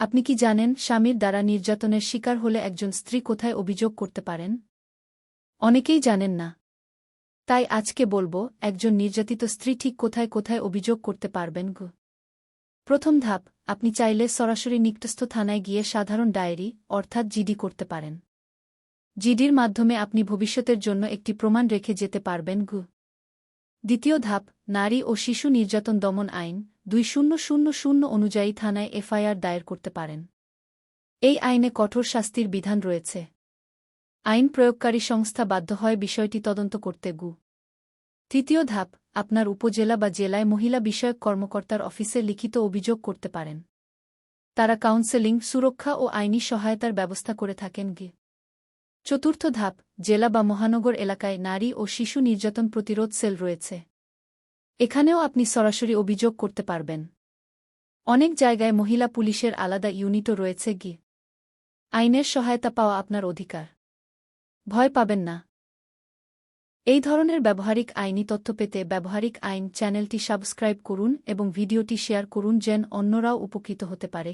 আপনি কি জানেন স্বামীর দ্বারা নির্যাতনের শিকার হলে একজন স্ত্রী কোথায় অভিযোগ করতে পারেন? অনেকেই জানেন না। তাই আজকে বলবো একজন নির্যাতিত স্ত্রী ঠিক কোথায় কোথায় অভিযোগ করতে পারবেন। প্রথম ধাপ, আপনি চাইলে সরাসরি নিকটস্থ থানায় গিয়ে সাধারণ ডায়েরি অর্থাৎ জিডি করতে পারেন। জিডির মাধ্যমে আপনি ভবিষ্যতের জন্য একটি প্রমাণ রেখে যেতে পারবেন। দ্বিতীয় ধাপ, নারী ও শিশু নির্যাতন দমন আইন 2000 অনুযায়ী থানায় এফআইআর দায়ের করতে পারেন। এই আইনে কঠোর শাস্তির বিধান রয়েছে। আইন প্রয়োগকারী সংস্থা বাধ্য হয় বিষয়টি তদন্ত করতে। তৃতীয় ধাপ, আপনার উপজেলা বা জেলায় মহিলা বিষয়ক কর্মকর্তার অফিসে লিখিত অভিযোগ করতে পারেন। তারা কাউন্সেলিং, সুরক্ষা ও আইনি সহায়তার ব্যবস্থা করে থাকেন। চতুর্থ ধাপ, জেলা বা মহানগর এলাকায় নারী ও শিশু নির্যাতন প্রতিরোধ সেল রয়েছে। এখানেও আপনি সরাসরি অভিযোগ করতে পারবেন। অনেক জায়গায় মহিলা পুলিশের আলাদা ইউনিটও রয়েছে। আইনের সহায়তা পাওয়া আপনার অধিকার। ভয় পাবেন না। এই ধরনের ব্যবহারিক আইনি তথ্য পেতে ব্যবহারিক আইন চ্যানেলটি সাবস্ক্রাইব করুন এবং ভিডিওটি শেয়ার করুন যেন অন্যরাও উপকৃত হতে পারে।